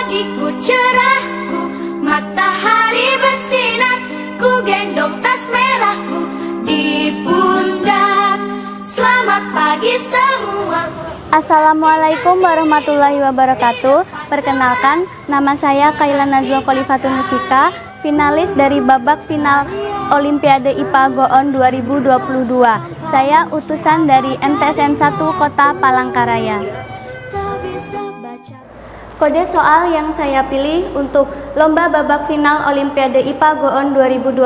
pagiku cerahku, matahari bersinar, ku gendong tas merahku di pundak. Selamat pagi semua. Assalamualaikum warahmatullahi wabarakatuh. Perkenalkan, nama saya Kaila Nazwa Khalifatun Musika, finalis dari babak final Olimpiade IPA Goon 2022. Saya utusan dari MTSN 1 Kota Palangkaraya. Kode soal yang saya pilih untuk lomba babak final Olimpiade IPA Goon 2022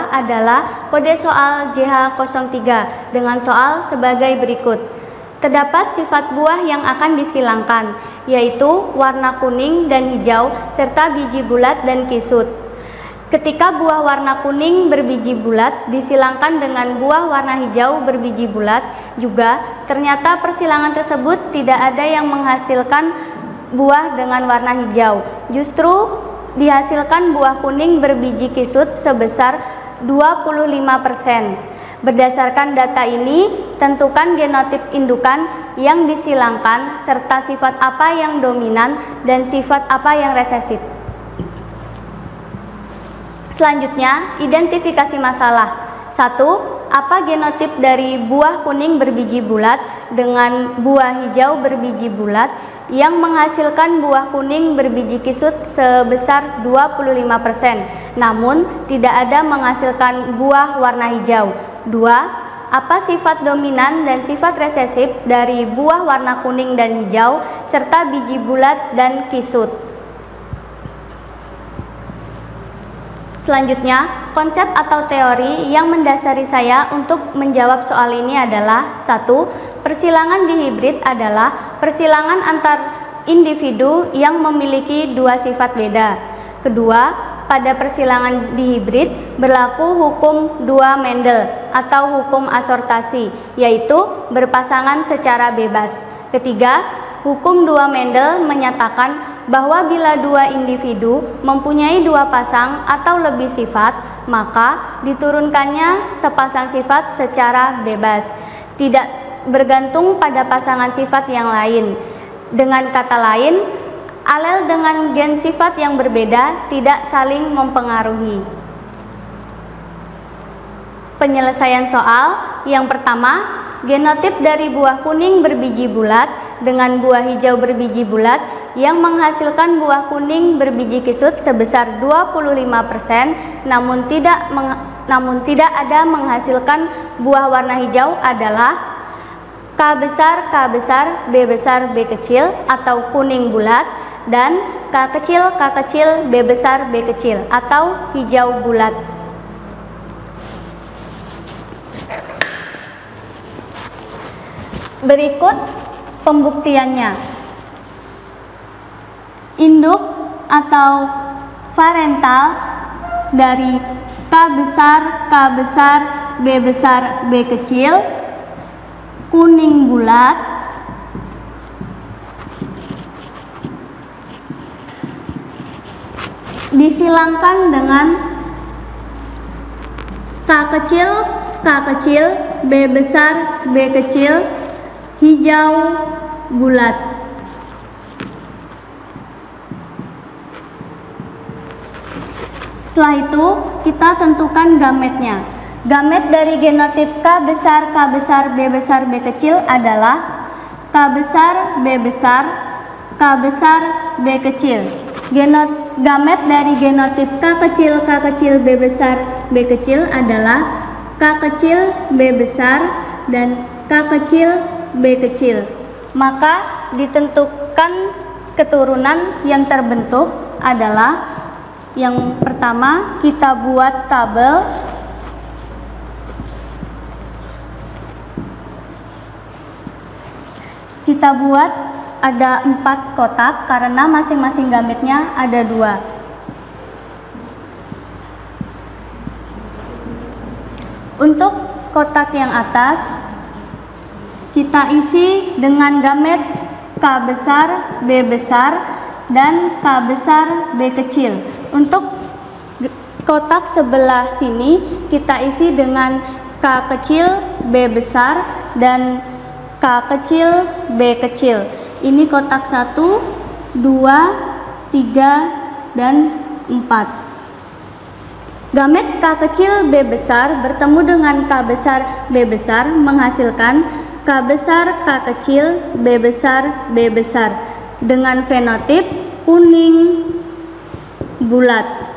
adalah kode soal JH03 dengan soal sebagai berikut. Terdapat sifat buah yang akan disilangkan, yaitu warna kuning dan hijau serta biji bulat dan kisut. Ketika buah warna kuning berbiji bulat disilangkan dengan buah warna hijau berbiji bulat, juga ternyata persilangan tersebut tidak ada yang menghasilkan buah dengan warna hijau. Justru dihasilkan buah kuning berbiji kisut sebesar 25%. Berdasarkan data ini, tentukan genotip indukan yang disilangkan serta sifat apa yang dominan dan sifat apa yang resesif. Selanjutnya, identifikasi masalah. 1. Apa genotip dari buah kuning berbiji bulat dengan buah hijau berbiji bulat yang menghasilkan buah kuning berbiji kisut sebesar 25%, namun tidak ada menghasilkan buah warna hijau. 2. Apa sifat dominan dan sifat resesif dari buah warna kuning dan hijau serta biji bulat dan kisut. Selanjutnya, konsep atau teori yang mendasari saya untuk menjawab soal ini adalah 1. Persilangan dihibrid adalah persilangan antar individu yang memiliki dua sifat beda. Kedua, pada persilangan dihibrid berlaku hukum dua Mendel atau hukum asortasi, yaitu berpasangan secara bebas. Ketiga, hukum dua Mendel menyatakan bahwa bila dua individu mempunyai dua pasang atau lebih sifat, maka diturunkannya sepasang sifat secara bebas, tidak bergantung pada pasangan sifat yang lain. Dengan kata lain, alel dengan gen sifat yang berbeda tidak saling mempengaruhi. Penyelesaian soal yang pertama, genotip dari buah kuning berbiji bulat dengan buah hijau berbiji bulat yang menghasilkan buah kuning berbiji kisut sebesar 25%, namun tidak ada menghasilkan buah warna hijau adalah K besar, K besar, B besar, B kecil atau kuning bulat, dan K kecil, K kecil, B besar, B kecil atau hijau bulat. Berikut pembuktiannya. Induk atau parental dari K besar, B besar, B kecil, kuning bulat, disilangkan dengan K kecil, B besar, B kecil, hijau bulat. Setelah itu, kita tentukan gametnya. Gamet dari genotip K besar, B besar, B kecil adalah K besar, B besar, K besar, B kecil. Gamet dari genotip K kecil, B besar, B kecil adalah K kecil, B besar, dan K kecil, B kecil. Maka ditentukan keturunan yang terbentuk adalah yang pertama, kita buat tabel. Kita buat ada 4 kotak karena masing-masing gametnya ada 2. Untuk kotak yang atas, kita isi dengan gamet K besar, B besar, dan K besar, B kecil. Untuk kotak sebelah sini kita isi dengan K kecil, B besar, dan K kecil, B kecil. Ini kotak 1, 2, 3, 3, dan 4. Gamet K kecil B besar bertemu dengan K besar B besar menghasilkan K besar K kecil B besar B besar dengan fenotip kuning bulat.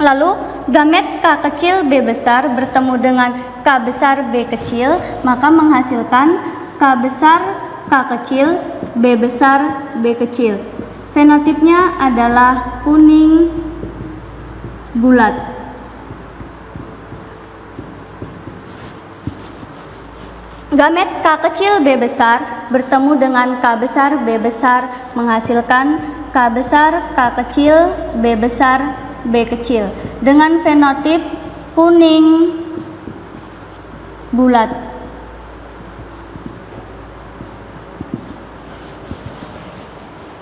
Lalu gamet K kecil B besar bertemu dengan K besar B kecil, maka menghasilkan K besar K kecil B besar B kecil. Fenotipnya adalah kuning bulat. Gamet K kecil B besar bertemu dengan K besar B besar menghasilkan K besar K kecil B besar B kecil dengan fenotip kuning bulat.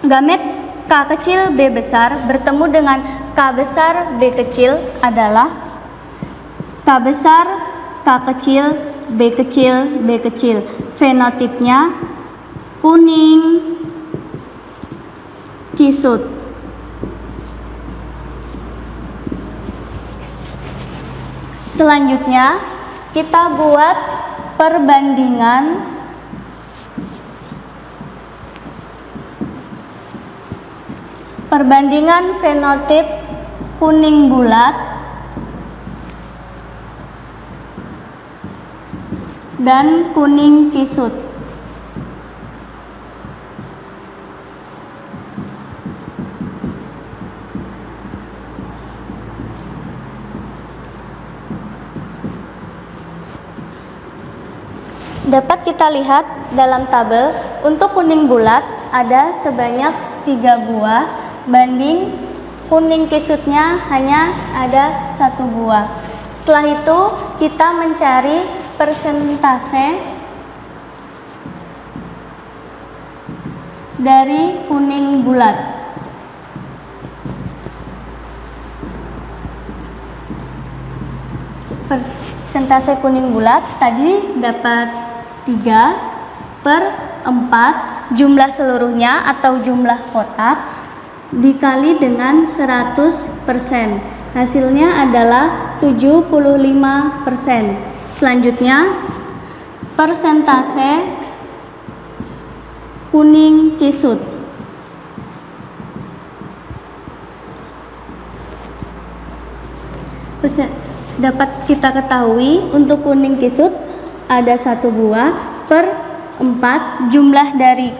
Gamet K kecil B besar bertemu dengan K besar B kecil adalah K besar K kecil B kecil B kecil. Fenotipnya kuning kisut. Selanjutnya kita buat perbandingan fenotip kuning bulat dan kuning kisut. Dapat kita lihat dalam tabel, untuk kuning bulat ada sebanyak 3 buah, banding kuning kisutnya hanya ada 1 buah. Setelah itu kita mencari persentase dari kuning bulat. Persentase kuning bulat tadi dapat 3/4 jumlah seluruhnya atau jumlah kotak dikali dengan 100%. Hasilnya adalah 75%. Selanjutnya persentase kuning kisut. Dapat kita ketahui untuk kuning kisut ada 1 buah per 4 jumlah dari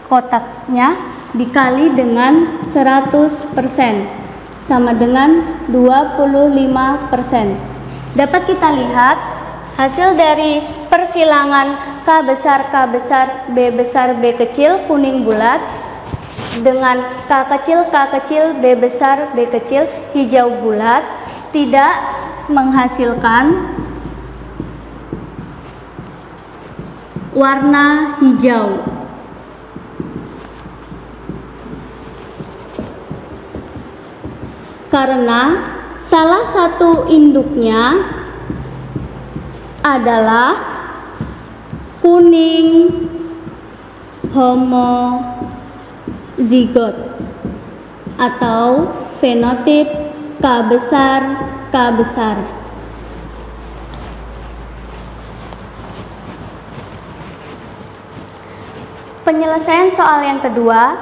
kotaknya dikali dengan 100% sama dengan 25%. Dapat kita lihat hasil dari persilangan K besar B besar B kecil kuning bulat dengan K kecil B besar B kecil hijau bulat tidak menghasilkan warna hijau. Karena salah satu induknya adalah kuning homozigot atau fenotip K besar K besar. Penyelesaian soal yang kedua,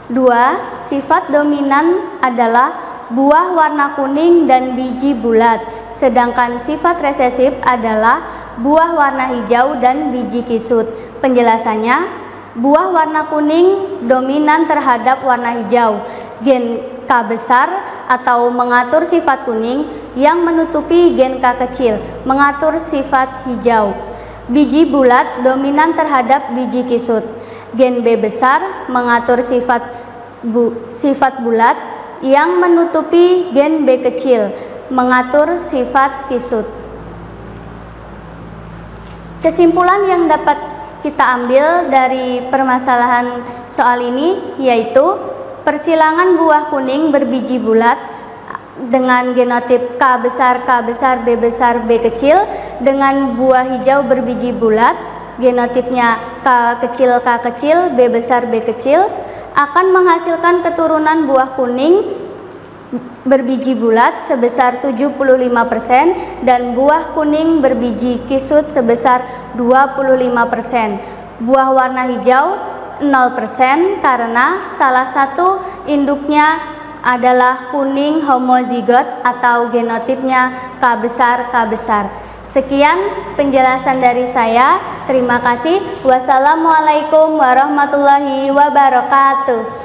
2. Sifat dominan adalah buah warna kuning dan biji bulat, sedangkan sifat resesif adalah buah warna hijau dan biji kisut. Penjelasannya, buah warna kuning dominan terhadap warna hijau, gen K besar atau mengatur sifat kuning yang menutupi gen K kecil, mengatur sifat hijau. Biji bulat dominan terhadap biji kisut. Gen B besar mengatur sifat bulat yang menutupi gen B kecil, mengatur sifat kisut. Kesimpulan yang dapat kita ambil dari permasalahan soal ini yaitu persilangan buah kuning berbiji bulat dengan genotip K besar B besar B kecil dengan buah hijau berbiji bulat genotipnya K kecil, B besar, B kecil, akan menghasilkan keturunan buah kuning berbiji bulat sebesar 75% dan buah kuning berbiji kisut sebesar 25%. Buah warna hijau 0% karena salah satu induknya adalah kuning homozigot atau genotipnya K besar, K besar. Sekian penjelasan dari saya. Terima kasih. Wassalamualaikum warahmatullahi wabarakatuh.